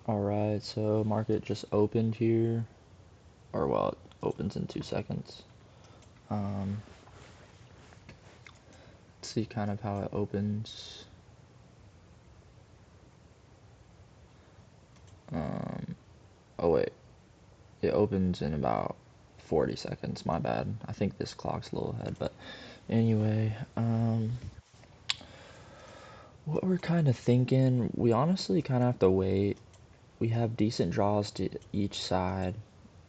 Alright, so market just opened here, or well, it opens in 2 seconds. Um, let's see kind of how it opens. Oh wait, it opens in about 40 seconds, my bad. I think this clock's a little ahead, but anyway, what we're kind of thinking, we honestly kind of have to wait. We have decent draws to each side.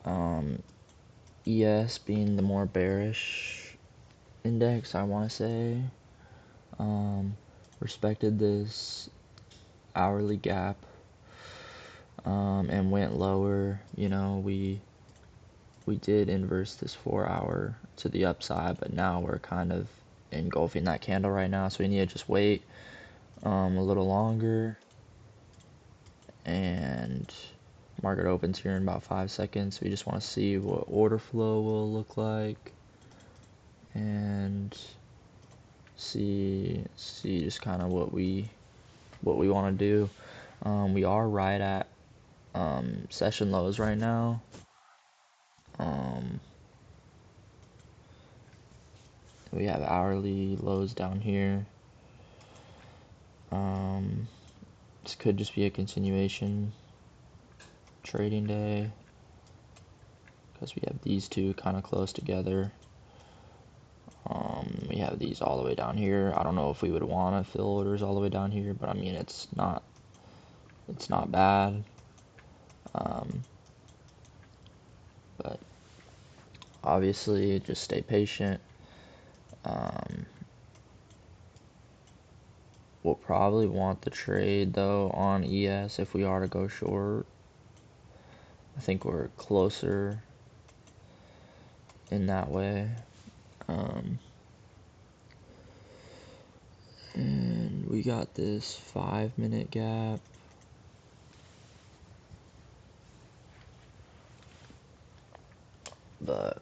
ES being the more bearish index, I want to say. Respected this hourly gap and went lower. We did inverse this 4 hour to the upside, but now we're kind of engulfing that candle right now, so we need to just wait a little longer. And market opens here in about 5 seconds. We just want to see what order flow will look like and see just kind of what we want to do. We are right at session lows right now. We have hourly lows down here. This could just be a continuation trading day because we have these two kind of close together. We have these all the way down here. I don't know if we would want to fill orders all the way down here, but I mean it's not bad. But obviously just stay patient. We'll probably want the trade though on ES if we are to go short. I think we're closer in that way. And we got this 5-minute gap. But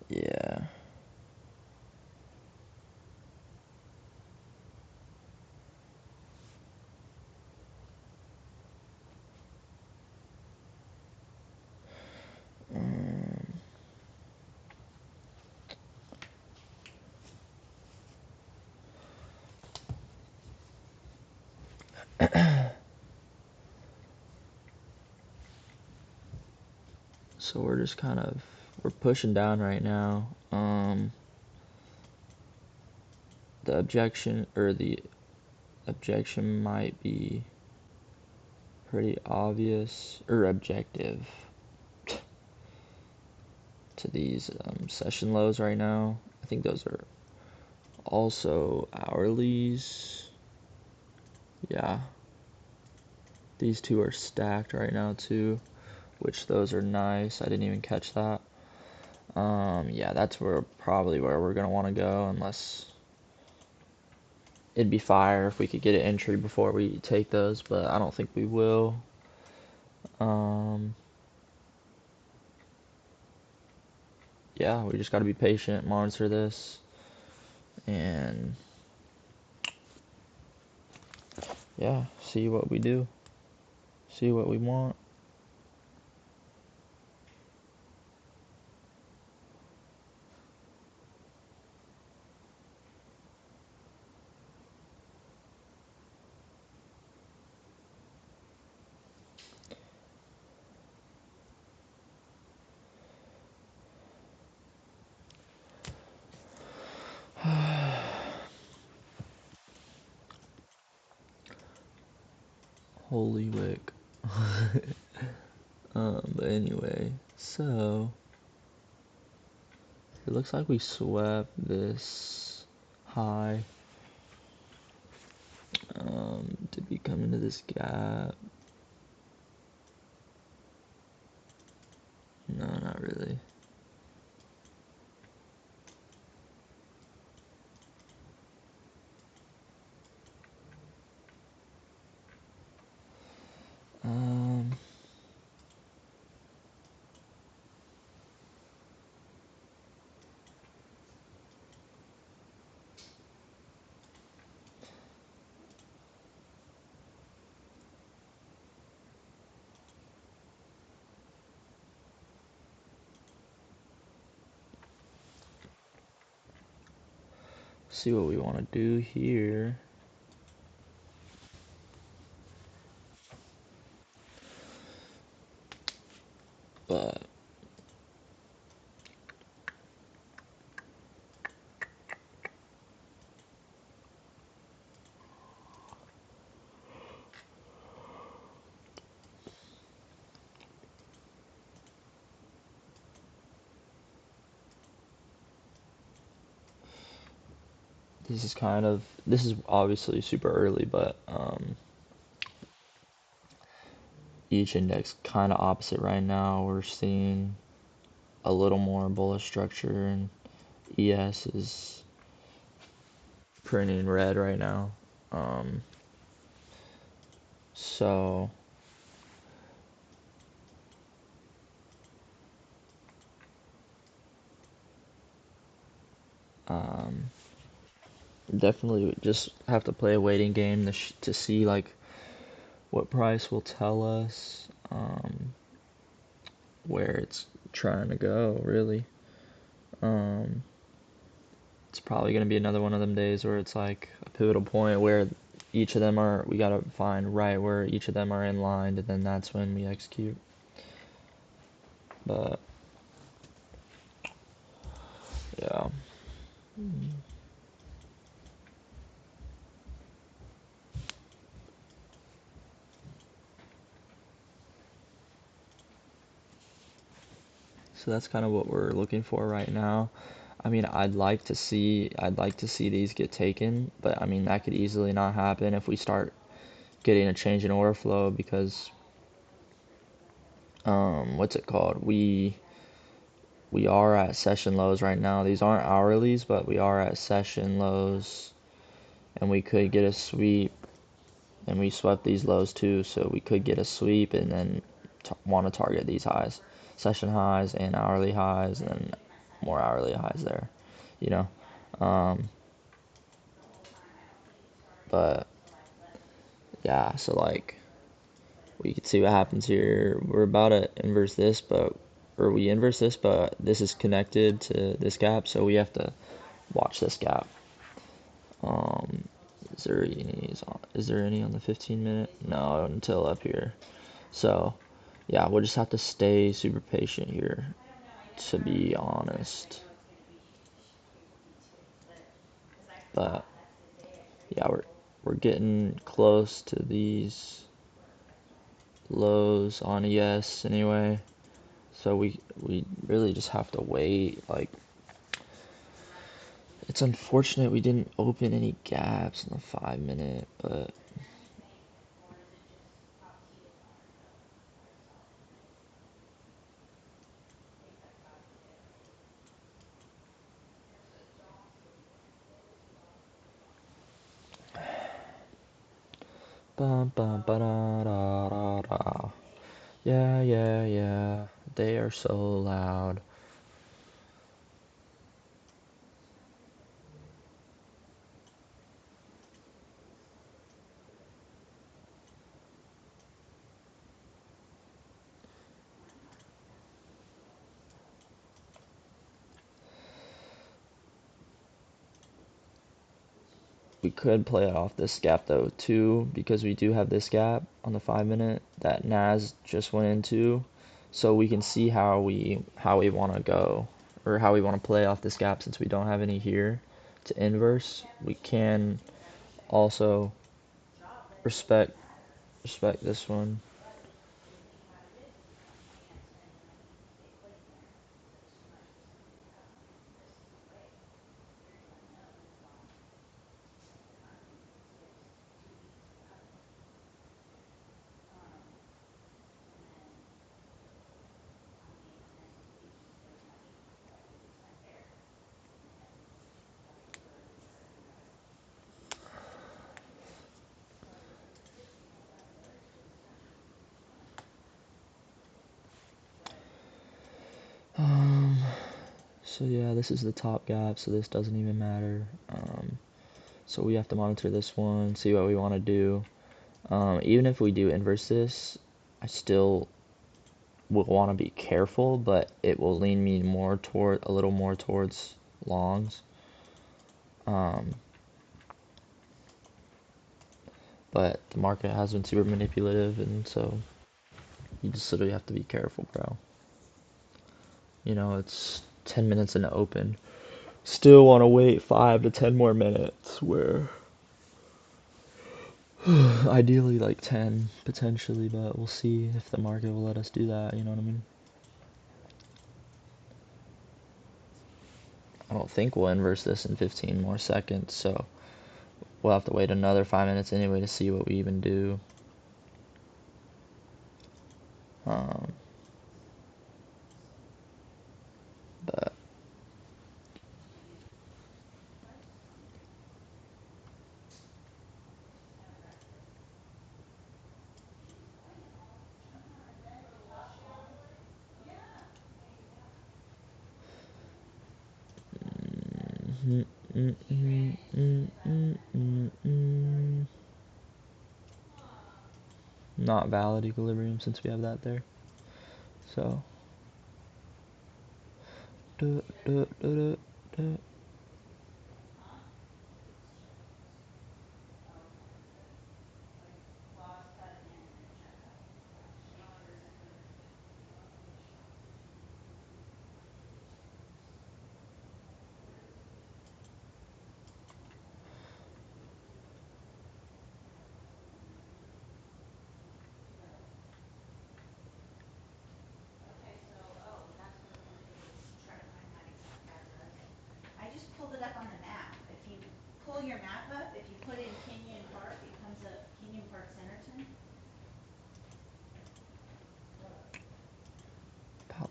yeah. So we're just we're pushing down right now. The objection might be pretty obvious or objective to these session lows right now. I think those are also hourlies. Yeah, these two are stacked right now too, which those are nice. I didn't even catch that. Yeah, that's probably where we're gonna want to go, unless it'd be fire if we could get an entry before we take those, but I don't think we will. Yeah, we just got to be patient, monitor this, and yeah, see what we do, see what we want. Holy wick. But anyway, so it looks like we swept this high. Did we come into this gap? No, not really. Um, see what we want to do here. But this is obviously super early, but each index kind of opposite right now. We're seeing a little more bullish structure, and ES is printing red right now. Um, so um, definitely just have to play a waiting game to see like what price will tell us where it's trying to go. Really, um, it's probably gonna be another one of them days where it's like a pivotal point where each of them are we gotta find right where each of them are in line, and then that's when we execute. But yeah. So that's kind of what we're looking for right now. I mean, I'd like to see these get taken, but I mean that could easily not happen if we start getting a change in order flow because what's it called? We are at session lows right now. These aren't hourlies, but we are at session lows, and we could get a sweep, and we swept these lows too, so we could get a sweep and then want to target these highs, session highs and hourly highs, and then more hourly highs there, you know. Um, but yeah, so like we could see what happens here. We're about to inverse this, or we inverse this, but this is connected to this gap, so we have to watch this gap. Um, is there any on the 15 minute? No, until up here. So yeah, we'll just have to stay super patient here, to be honest. But yeah, we're getting close to these lows on ES anyway. So we really just have to wait. Like it's unfortunate we didn't open any gaps in the 5 minute, but bum bum ba da da da da. Yeah, yeah, yeah. They are so loud. We could play it off this gap though too, because we do have this gap on the 5 minute that Nas just went into, so we can see how we want to go, or how we want to play off this gap. Since we don't have any here to inverse, we can also respect this one. um so yeah, this is the top gap, so this doesn't even matter. So we have to monitor this one, see what we want to do. Even if we do inverse this, I still will want to be careful, but it will lean me more toward a little more towards longs. Um, but the market has been super manipulative, and so you just literally have to be careful, bro. You know, it's 10 minutes in the open. Still want to wait 5 to 10 more minutes, where ideally like 10 potentially, but we'll see if the market will let us do that, you know what I mean? I don't think we'll inverse this in 15 more seconds, so we'll have to wait another 5 minutes anyway to see what we even do. Um, but not valid equilibrium since we have that there. So duh, duh, duh, duh.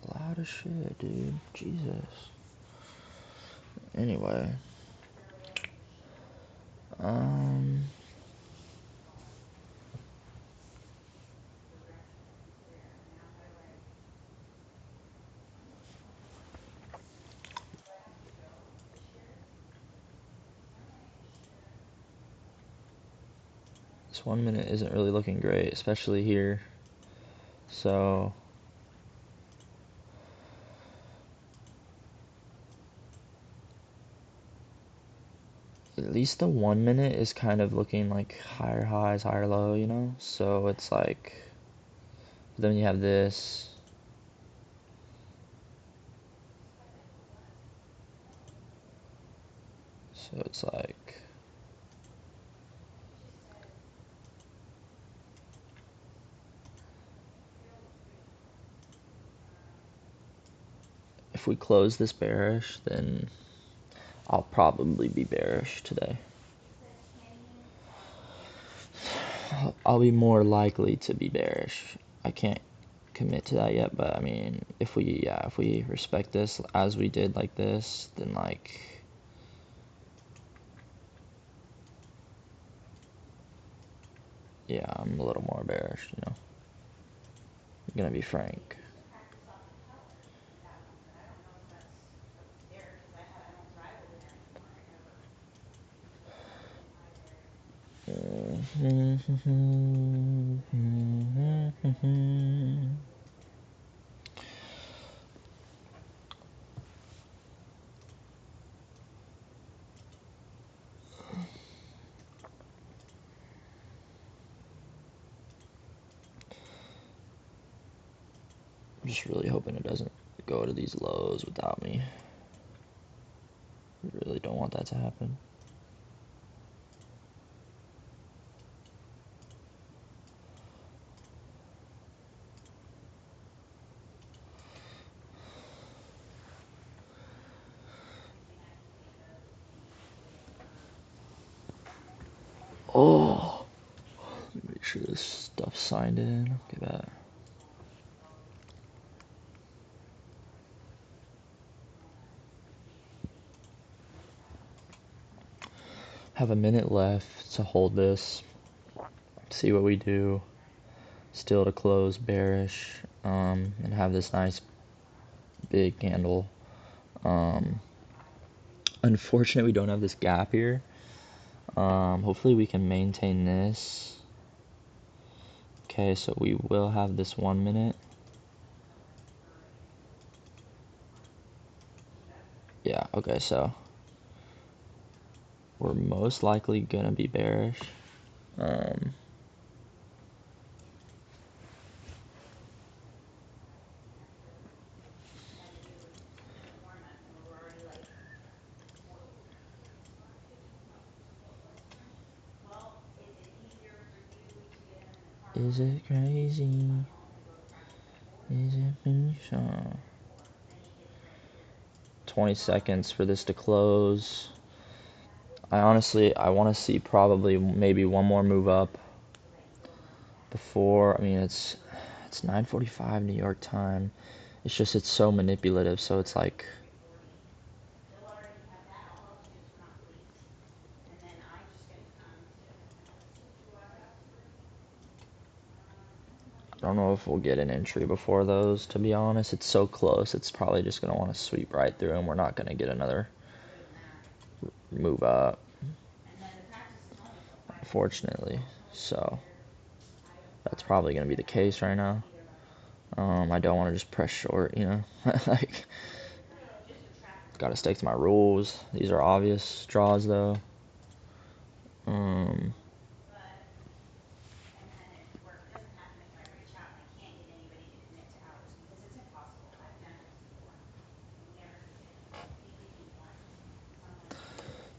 A lot of shit, dude. Jesus. Anyway, um, this 1 minute isn't really looking great, especially here. So at least the 1 minute is kind of looking like higher highs, higher low, you know? So it's like, then you have this. So it's like, if we close this bearish, then I'll probably be bearish today. I'll be more likely to be bearish. I can't commit to that yet, but I mean, if we respect this as we did like this, then like, yeah, I'm a little more bearish, you know. I'm gonna be frank. I'm just really hoping it doesn't go to these lows without me. Really don't want that to happen. Oh, make sure this stuff's signed in. Okay, that. Have a minute left to hold this. See what we do. Still to close bearish, and have this nice big candle. Unfortunately, we don't have this gap here. Hopefully we can maintain this. Okay, so we will have this 1 minute. Yeah, okay, so we're most likely gonna be bearish. Um, is it crazy? Is it fiction? 20 seconds for this to close. I want to see probably maybe one more move up before. I mean, it's 9:45 New York time. It's just it's so manipulative. So it's like I don't know if we'll get an entry before those. To be honest, it's so close. It's probably just gonna want to sweep right through, and we're not gonna get another move up, unfortunately. So that's probably gonna be the case right now. I don't want to just press short, you know. Like, gotta stick to my rules. These are obvious draws, though. Um,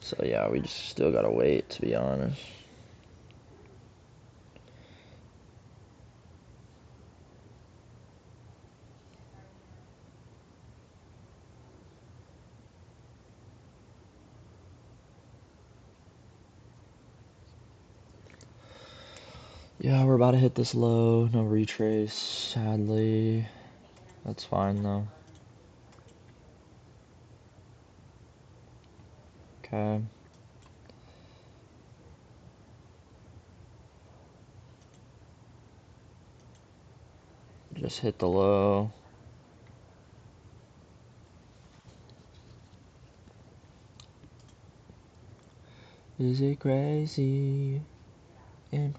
so yeah, we just still gotta wait, to be honest. Yeah, we're about to hit this low. No retrace, sadly. That's fine, though. Okay. Just hit the low. Is it crazy? I'm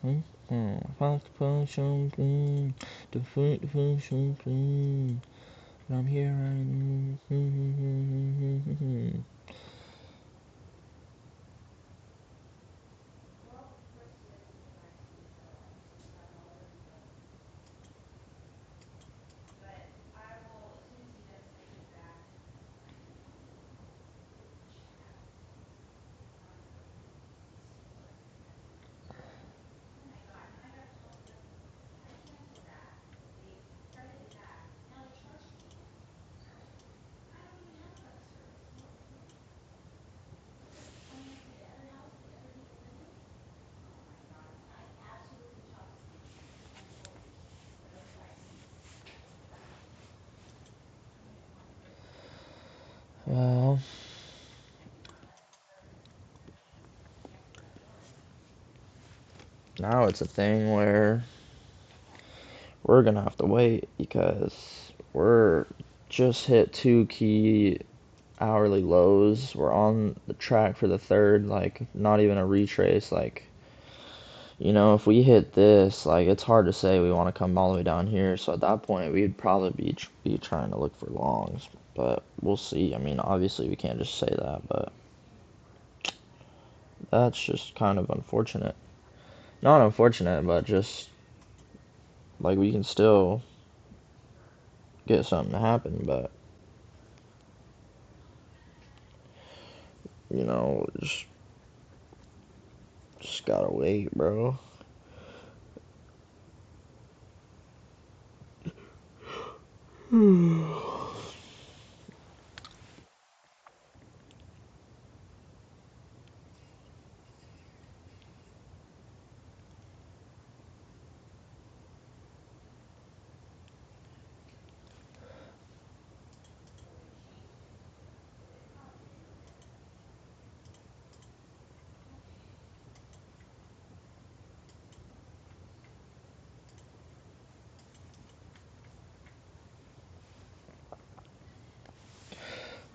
here right. Well, now it's a thing where we're gonna have to wait because we're just hit two key hourly lows. We're on the track for the third, like not even a retrace. Like, you know, if we hit this, like it's hard to say we want to come all the way down here. So at that point, we'd probably be trying to look for longs, but we'll see. I mean, obviously we can't just say that, but that's just kind of unfortunate. Not unfortunate, but just like we can still get something to happen, but you know, just gotta wait, bro.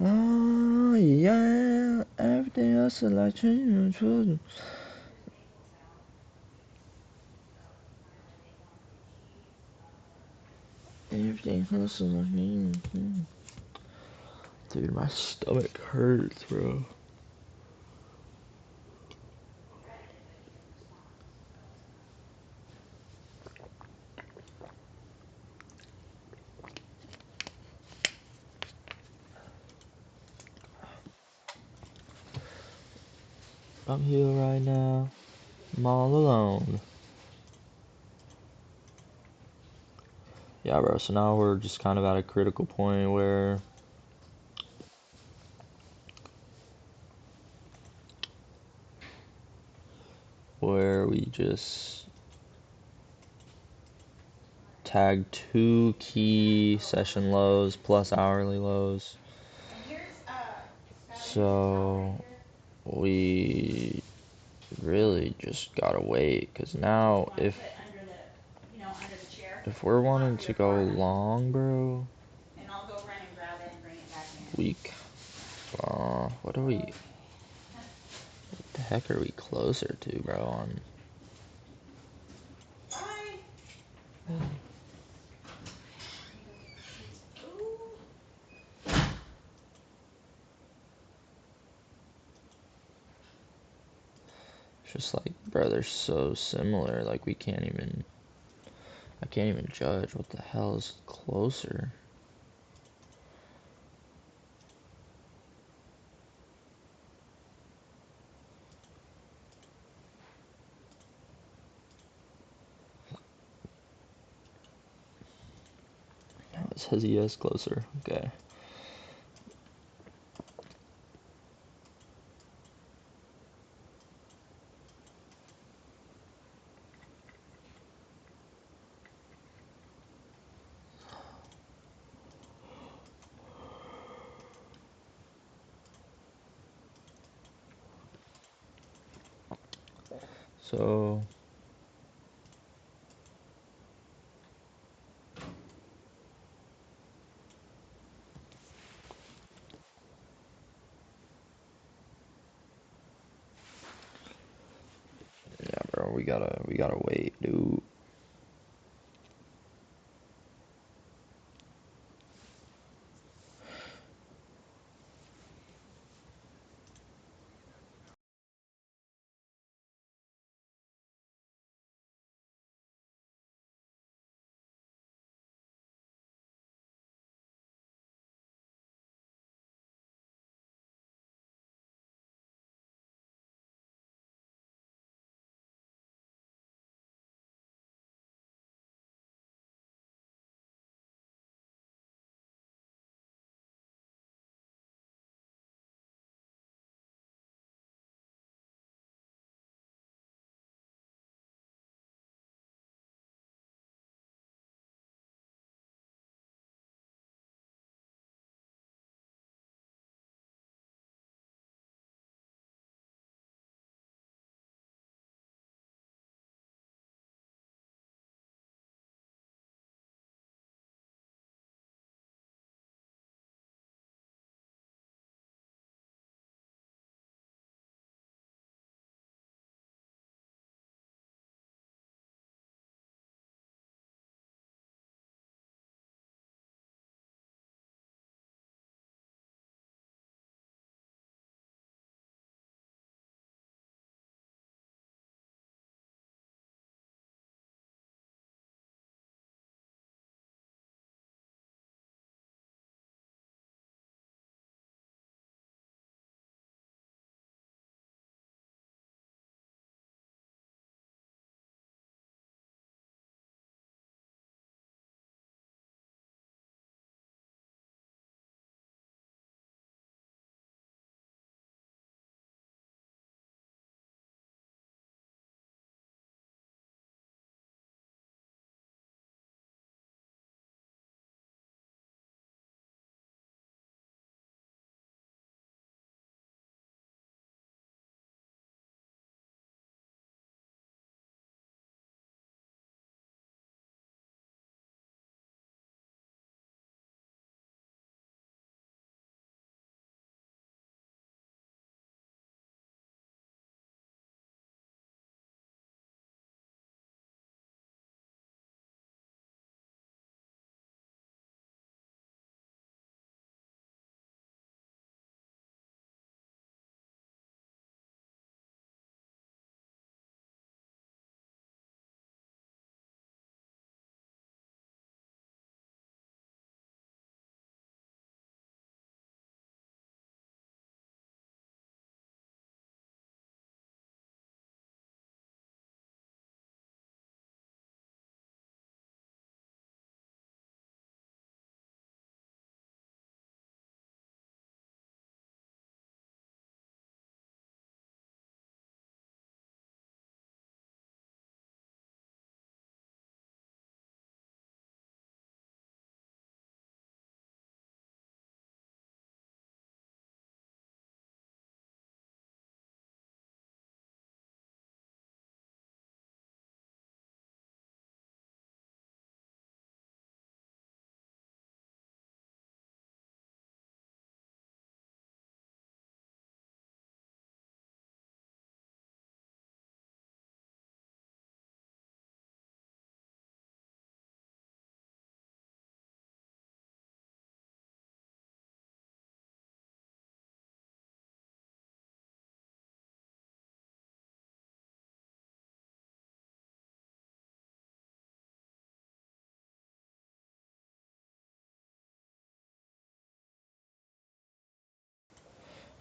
Oh yeah, everything else is like changing. Everything else is like dude, my stomach hurts, bro. I'm here right now. I'm all alone. Yeah, bro. So now we're just kind of at a critical point where we just tag 2 key session lows plus hourly lows. So we really just gotta wait, because now if we're wanting to go long, bro, we what are we? What the heck are we closer to, bro? On it's just like, bro, they're so similar. Like I can't even judge what the hell is closer. Oh, it says yes, closer. Okay. So yeah, bro, we gotta wait, dude.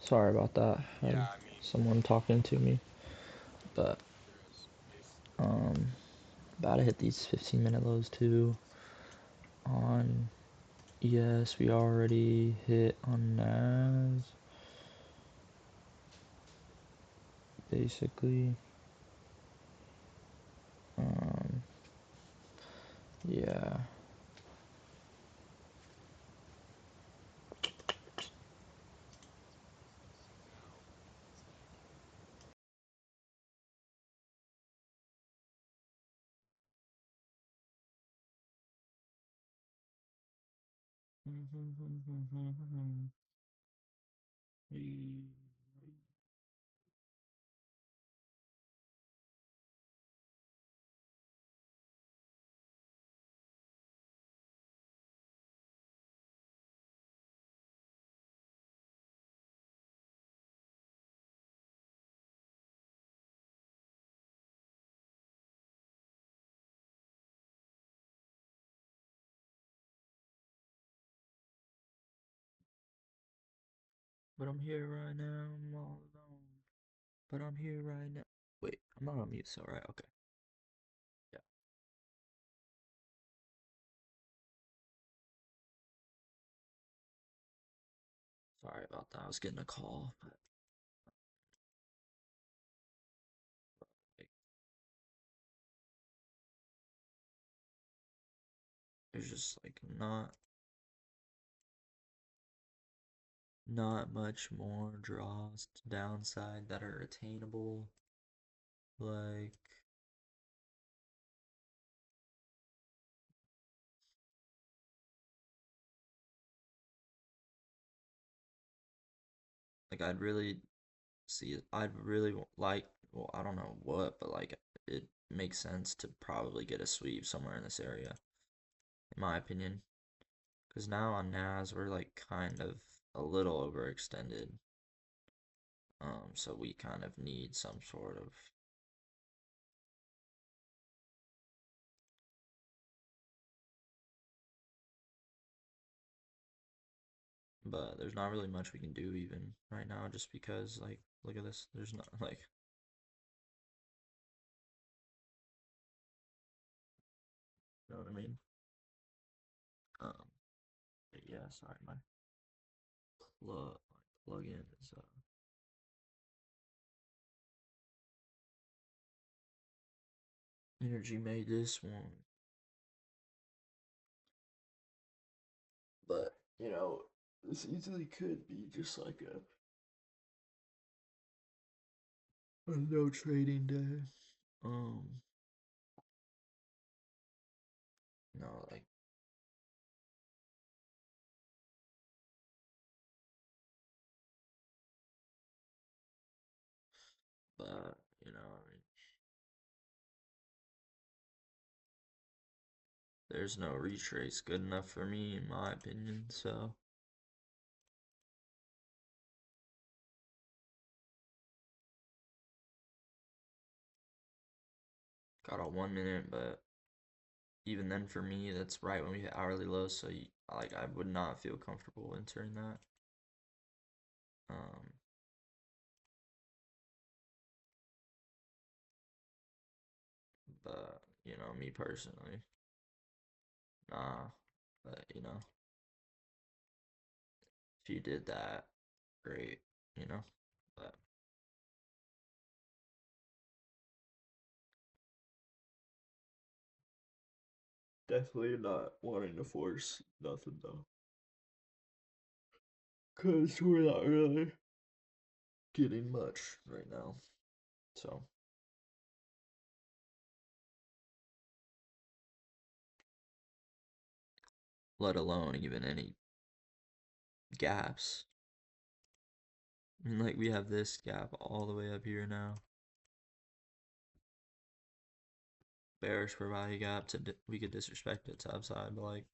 Sorry about that. I had Yeah, I mean, someone talking to me. But there is. um about to hit these 15-minute lows too. On yes, we already hit on NAS basically. Um yeah. But I'm here right now, I'm all alone. But I'm here right now. Wait, I'm not on mute, so right, okay. Yeah. Sorry about that. I was getting a call, but like, there's just like not much more draws to downside that are attainable. Like I'd really see it. I'd really like, well, I don't know what, but like it makes sense to probably get a sweep somewhere in this area, in my opinion. Because now on NAS we're like kind of a little overextended. So we kind of need some sort of, but there's not really much we can do even right now, just because like look at this. There's not like, you know what I mean? But yeah, sorry, my plug-in is Energy made this one, but you know this easily could be just like a no trading day. Um, no, like, but you know, I mean, there's no retrace good enough for me in my opinion. So got a 1 minute, but even then for me, that's right when we hit hourly lows. So like, I would not feel comfortable entering that. Um, but you know, me personally, nah. But you know, if you did that, great. You know, but definitely not wanting to force nothing though. Because we're not really getting much right now. So, let alone even any gaps. I mean, like, we have this gap all the way up here now. Bearish for value gap to we could disrespect it to upside, but like,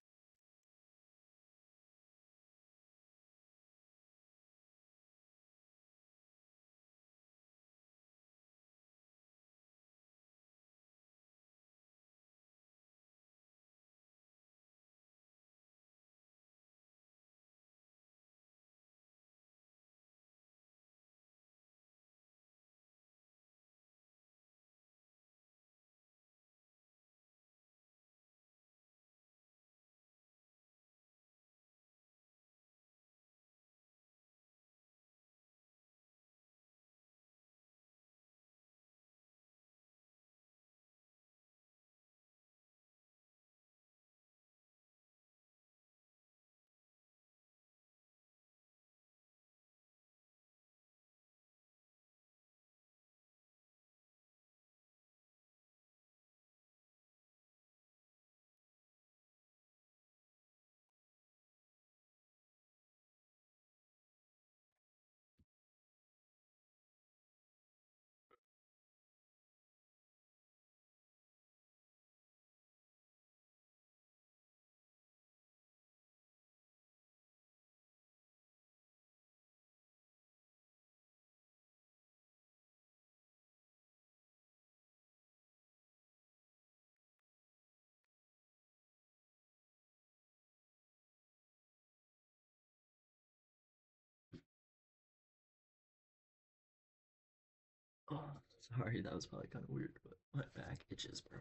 Sorry, that was probably kind of weird, but my back itches, bro.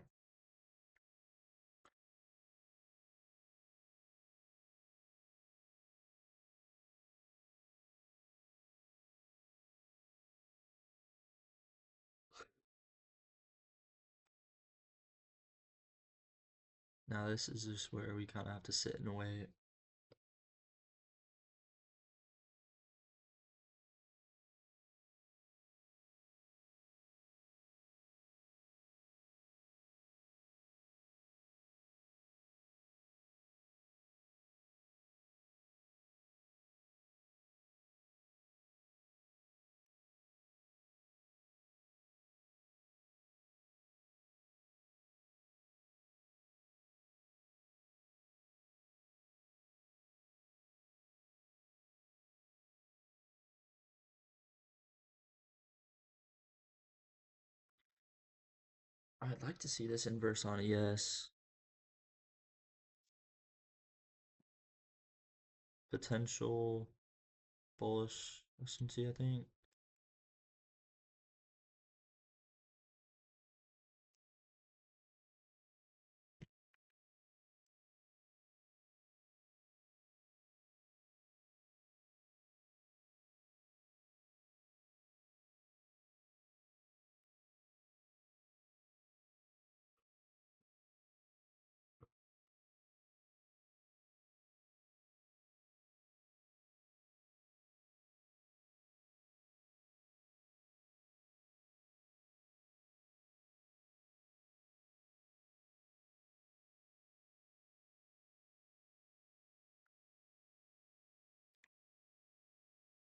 Now this is just where we kind of have to sit and wait. I'd like to see this inverse on a yes. Potential bullish S&T, I think.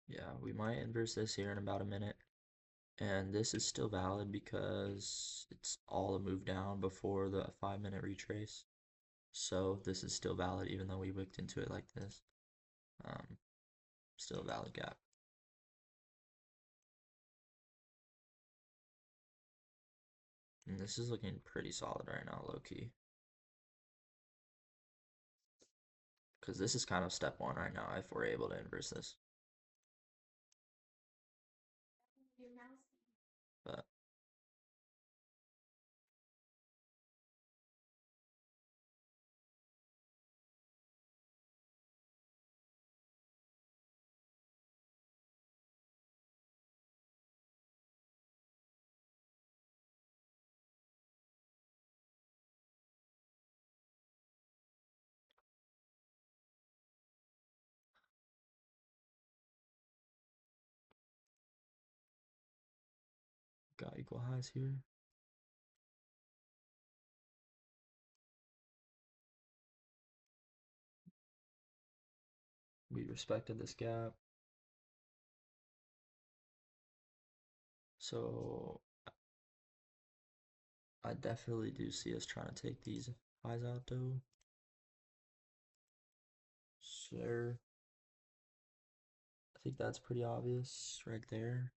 Yeah, we might inverse this here in about a minute. And this is still valid because it's all a move down before the 5 minute retrace. So this is still valid even though we wicked into it like this. Um, Still a valid gap. And this is looking pretty solid right now, low key. Because this is kind of step one right now if we're able to inverse this. But got equal highs here. We respected this gap. So I definitely do see us trying to take these highs out though. Sure. I think that's pretty obvious right there.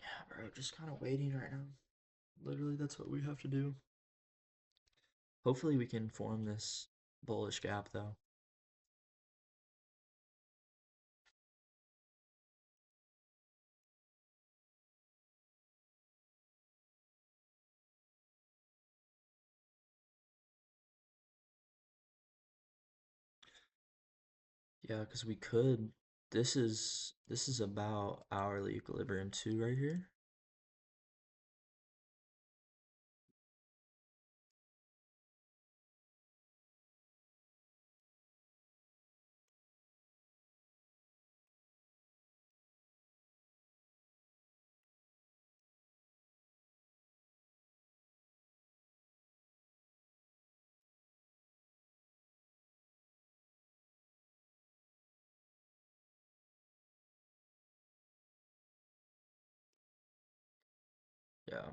Yeah, bro, just kind of waiting right now. Literally, that's what we have to do. Hopefully, we can form this bullish gap though. Yeah, because we could this is about hourly equilibrium 2 right here. Yeah.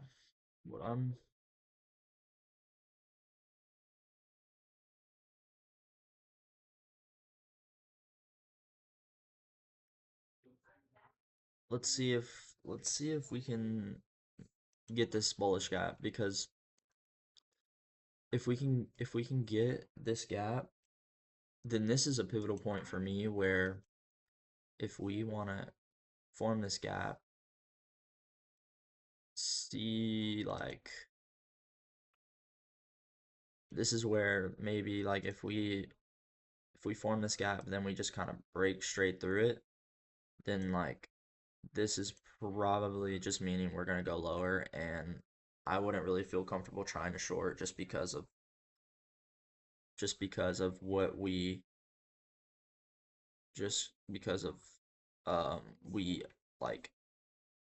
What I'm let's see if we can get this bullish gap, because if we can get this gap, then this is a pivotal point for me where if we want to form this gap, see, like, this is where maybe, like, if we form this gap, then we just kind of break straight through it, then, like, this is probably just meaning we're going to go lower, and I wouldn't really feel comfortable trying to short just because of what we just because of we, like,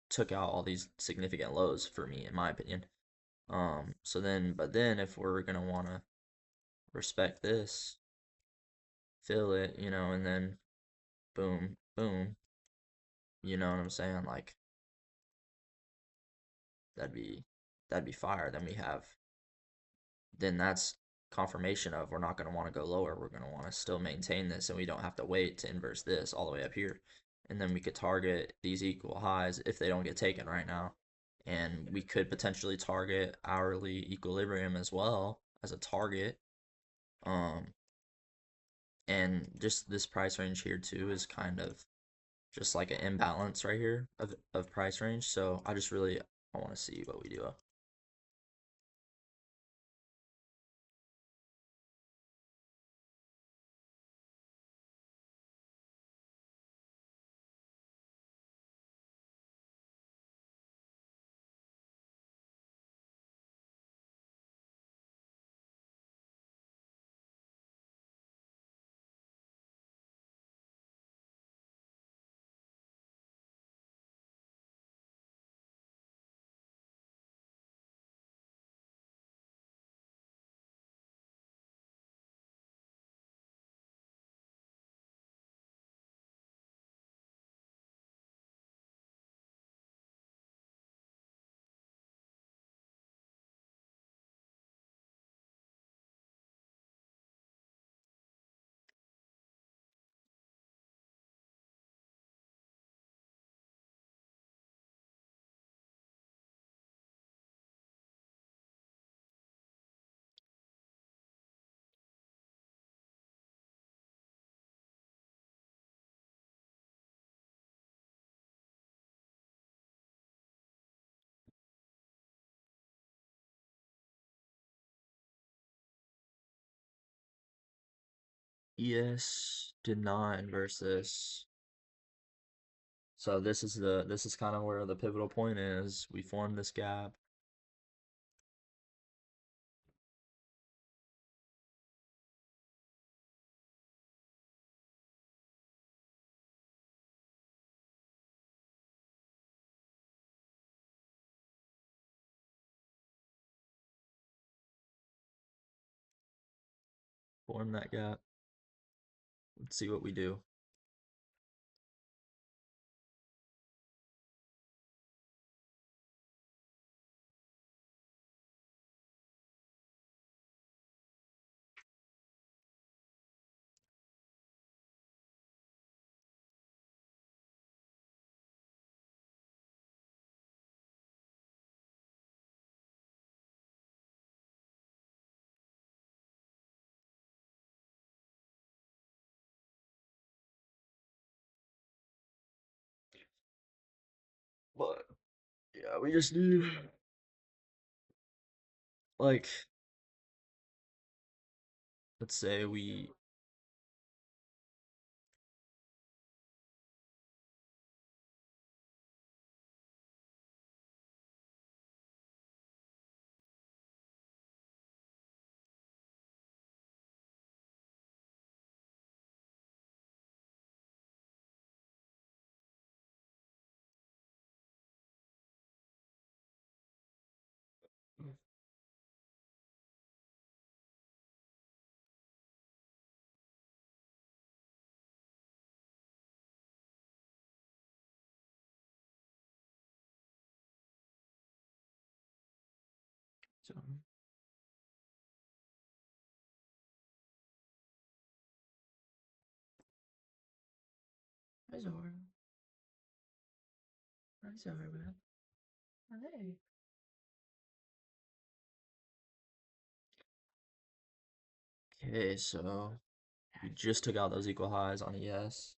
took out all these significant lows for me, in my opinion. But then if we're gonna wanna respect this, fill it, and then boom, boom, you know what I'm saying? Like, that'd be that'd be fire. Then that's confirmation of we're not gonna want to go lower. We're gonna want to still maintain this, and we don't have to wait to inverse this all the way up here. And then we could target these equal highs if they don't get taken right now. And we could potentially target hourly equilibrium as well as a target. Um, and just this price range here too is kind of just like an imbalance right here of price range. So I want to see what we do. ES did not inverse this. So this is kind of where the pivotal point is. We formed this gap. Form that gap. Let's see what we do. But yeah, we just need, like, let's say Hi, Zara. Hi, Zara. Hey. Okay, so we just took out those equal highs on ES.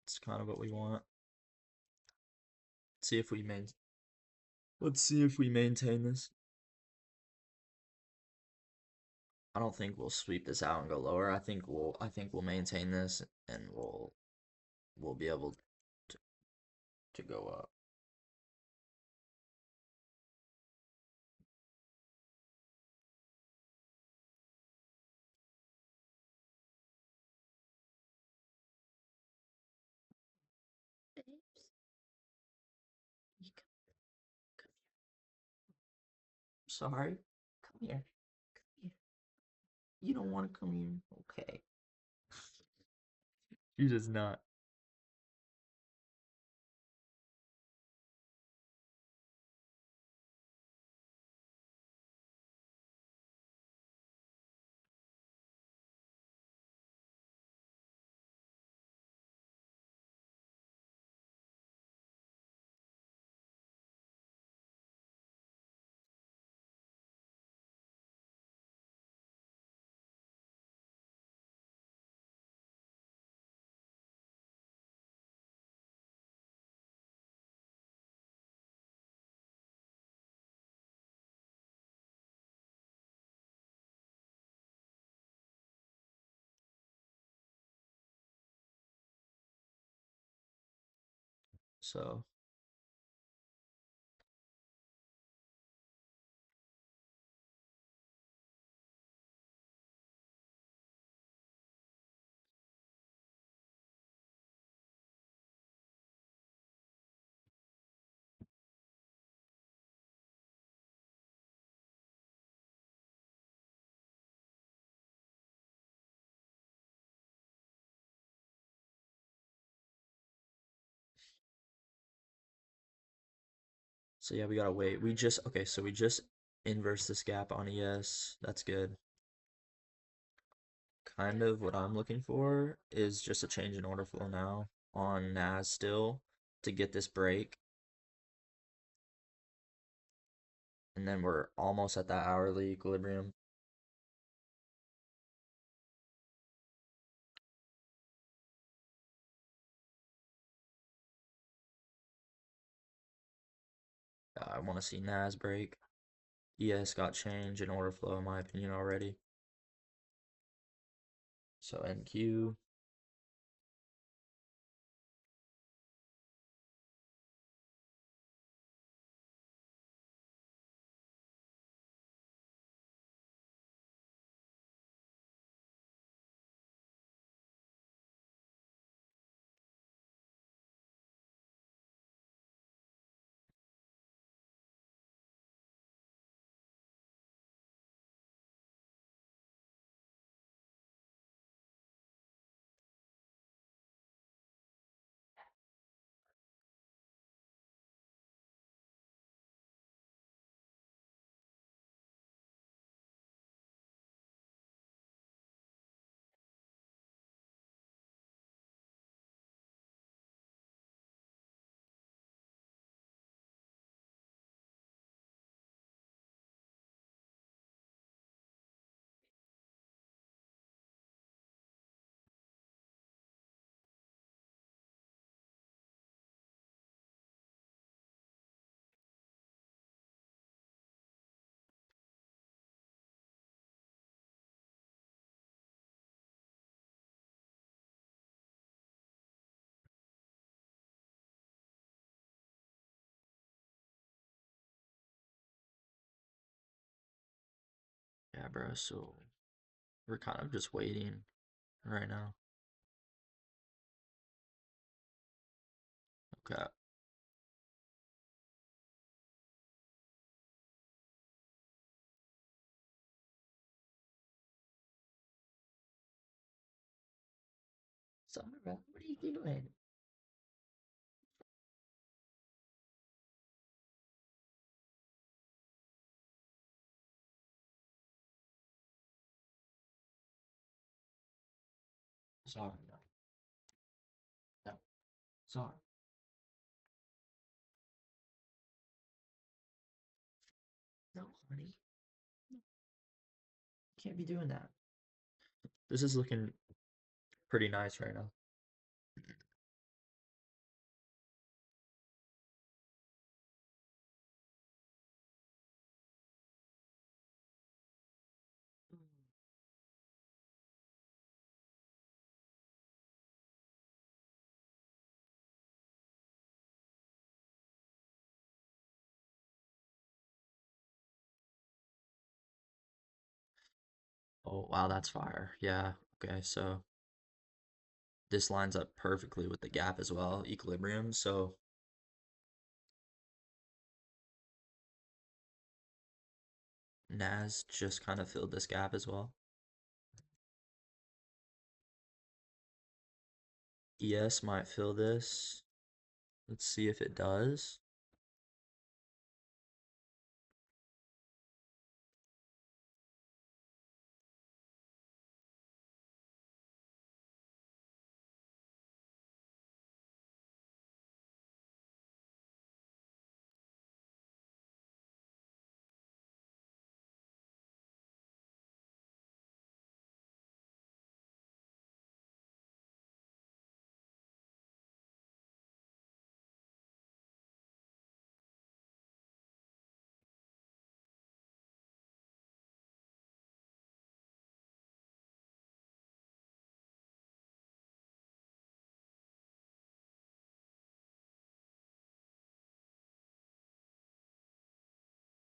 It's kind of what we want. See if we main. Let's see if we maintain this. I don't think we'll sweep this out and go lower. I think we'll maintain this and we'll be able to go up. Babes, you come here. Sorry. Come here. Come here. You don't want to come here. Okay. She does not. So yeah, we gotta wait. So we just inverse this gap on ES. That's good. Kind of what I'm looking for is just a change in order flow now on NAS still to get this break. And then we're almost at that hourly equilibrium. I want to see NAS break. ES got change in order flow in my opinion already. So NQ. Yeah, bro. So we're kind of just waiting right now. Okay. Summer, what are you doing? Sorry, no. No. Sorry. No, honey. Can't be doing that. This is looking pretty nice right now. Oh, wow, that's fire. Yeah. Okay, so this lines up perfectly with the gap as well, equilibrium. So Nas just kind of filled this gap as well. ES might fill this. Let's see if it does.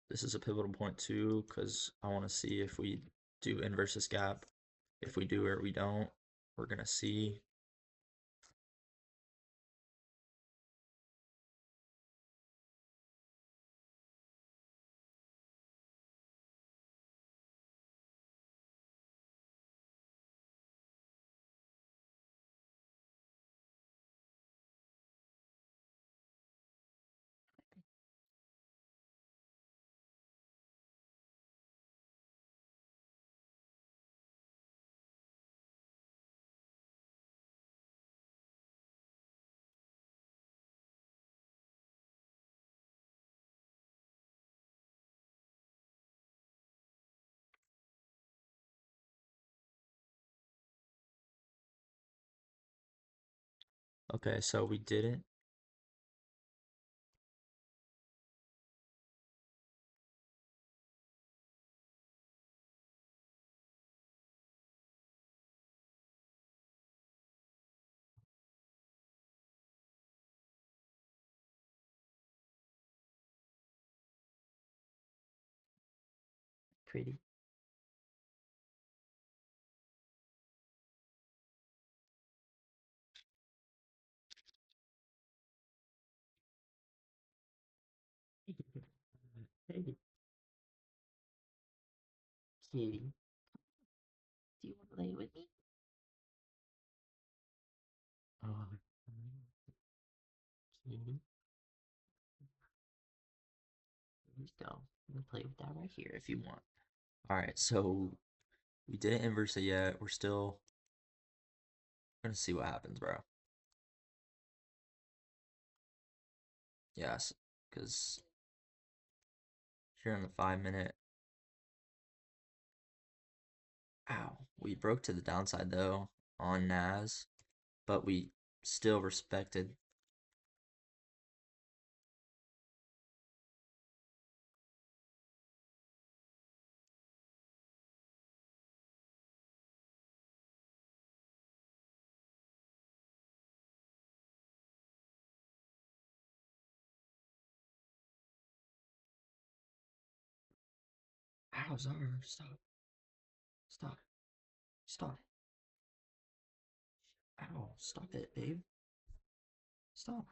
This is a pivotal point too, because I want to see if we do inverse this gap. If we do or we don't, we're gonna see. Okay, so we didn't. Pretty. Hey, kitty, do you want to lay with me? Oh, kitty, let's go. I'm gonna play with that right here if you want. All right, so we didn't inverse it yet. We're still gonna see what happens, bro. Yes, because here in the 5 minute. Ow, we broke to the downside though on Nas, but we still respected. Ow, Zara, stop, stop, stop. Ow, stop it, babe. Stop.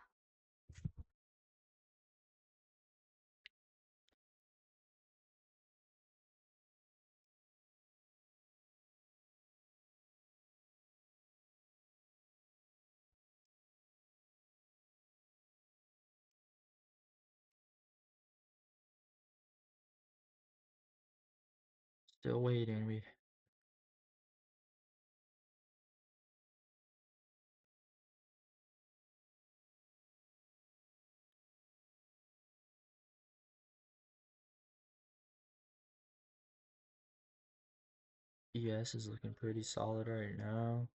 Still waiting. ES is looking pretty solid right now.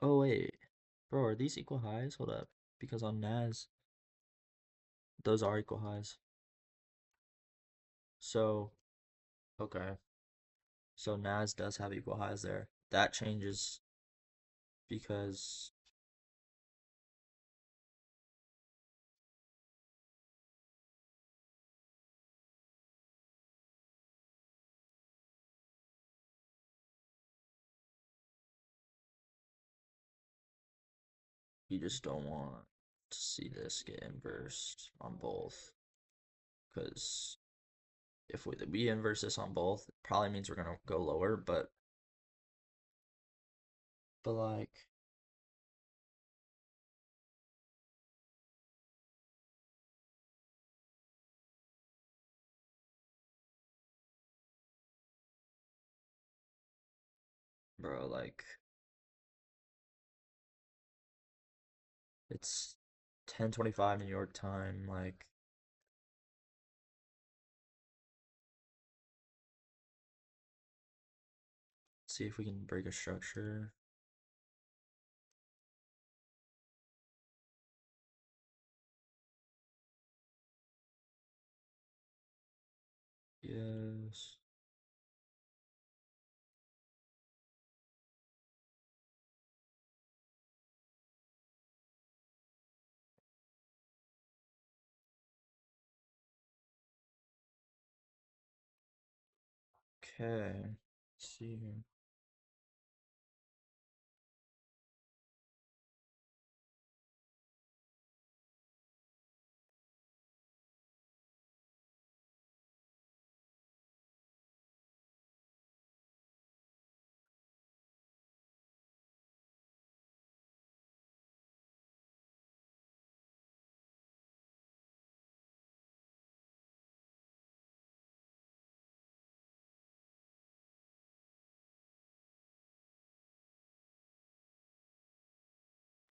Oh wait, bro, are these equal highs? Hold up, because on Nas, those are equal highs. So, okay, so Nas does have equal highs there. That changes because you just don't want to see this get inversed on both. Because if we inverse this on both, it probably means we're gonna go lower, but like, bro, like it's 10:25 New York time. Like, see if we can break a structure. Yes. Okay. Let's see here.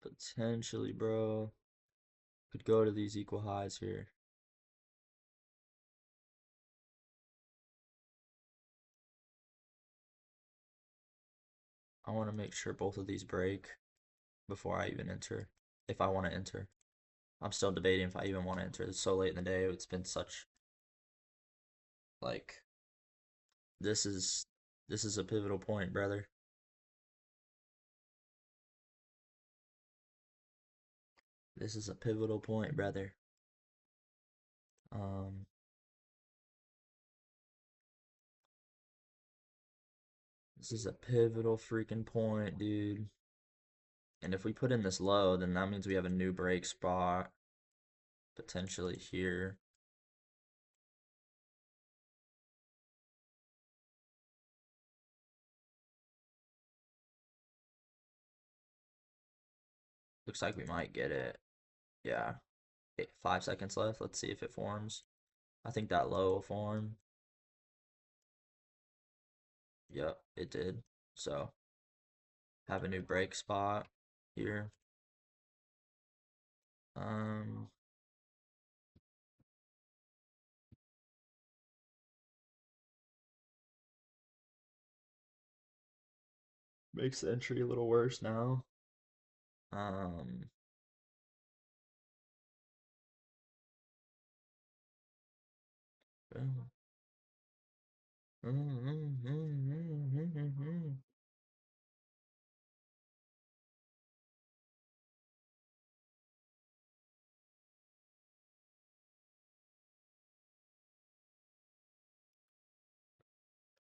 Potentially, bro. Could go to these equal highs here. I want to make sure both of these break before I even enter. If I want to enter. I'm still debating if I even want to enter. It's so late in the day. It's been such like this is this is a pivotal point, brother. This is a pivotal point, brother. Um this is a pivotal freaking point, dude. And if we put in this low, then that means we have a new break spot potentially here. Looks like we might get it. Yeah. 5 seconds left. Let's see if it forms. I think that low will form. Yep, it did. So have a new break spot here. Um, Makes the entry a little worse now. Um,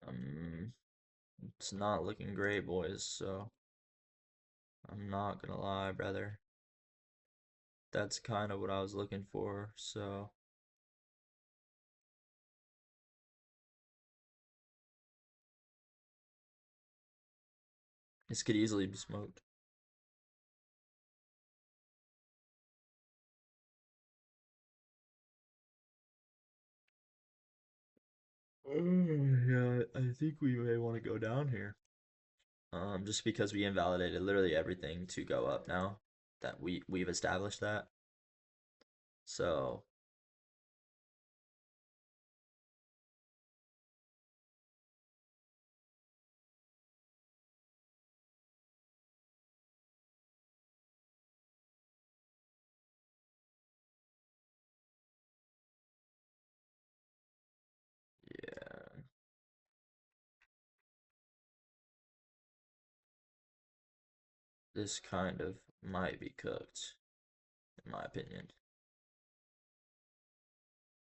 um, it's not looking great, boys. So I'm not gonna lie, brother. That's kind of what I was looking for. So this could easily be smoked. Yeah, I think we may want to go down here. Just because we invalidated literally everything to go up now that we've established that. So yeah, this kind of might be cooked, in my opinion.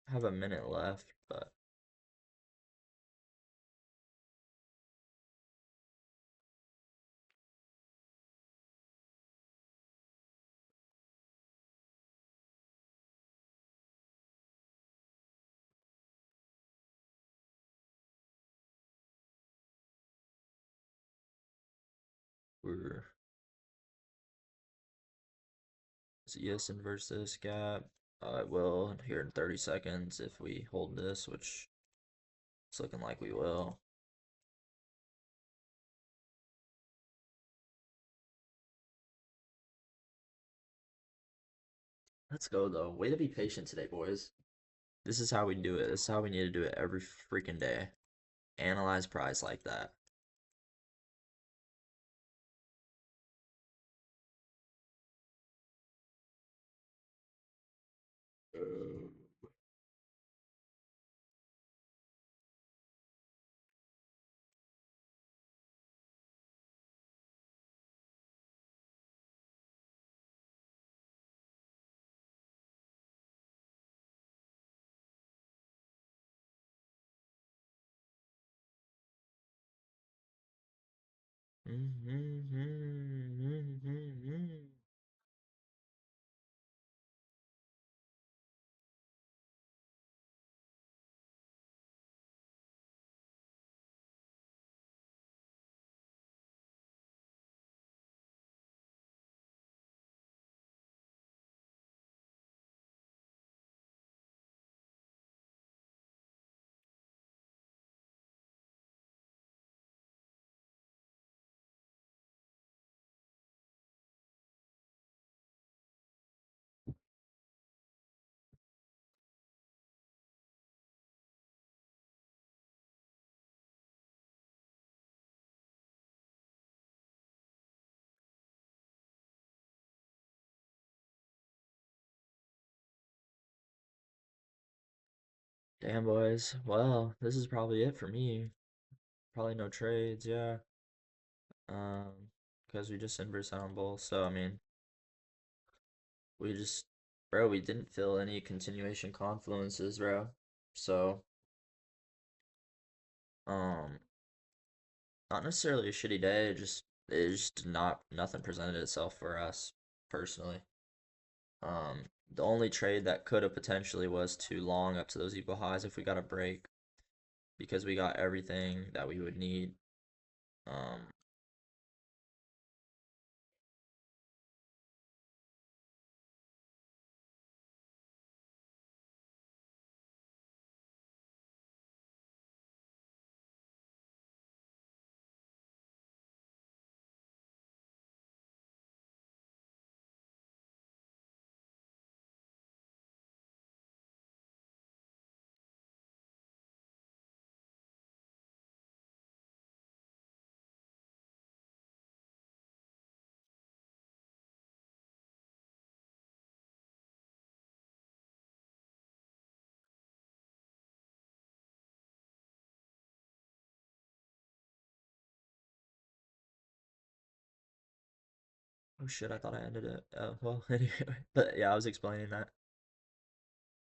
I have a minute left, but we're yes inverse this gap. It will here in 30 seconds if we hold this, which it's looking like we will. Let's go though. Way to be patient today, boys. This is how we do it. This is how we need to do it every freaking day. Analyze price like that. Damn, boys. Well, this is probably it for me. Probably no trades, yeah. Because we just inverse on both. So I mean, we just, bro, we didn't fill any continuation confluences, bro. So, um, not necessarily a shitty day. It just did not nothing presented itself for us personally. The only trade that could have potentially was too long up to those equal highs if we got a break because we got everything that we would need. Um, oh shit, I thought I ended it. Oh, well, anyway, but yeah, I was explaining that.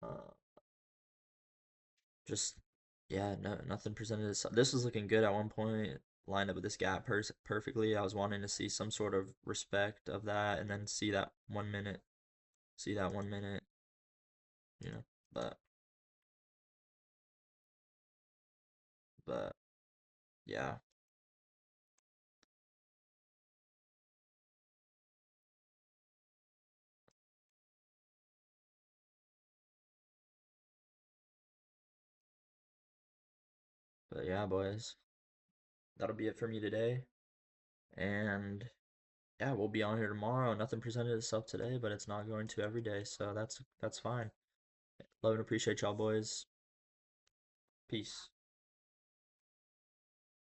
Uh, just yeah, no, nothing presented itself. This was looking good at one point. Lined up with this gap perfectly. I was wanting to see some sort of respect of that, and then see that 1 minute see that 1 minute, you know. But but yeah, but yeah, boys, that'll be it for me today. And yeah, we'll be on here tomorrow. Nothing presented itself today, but it's not going to every day, so that's fine. Love and appreciate y'all, boys. Peace.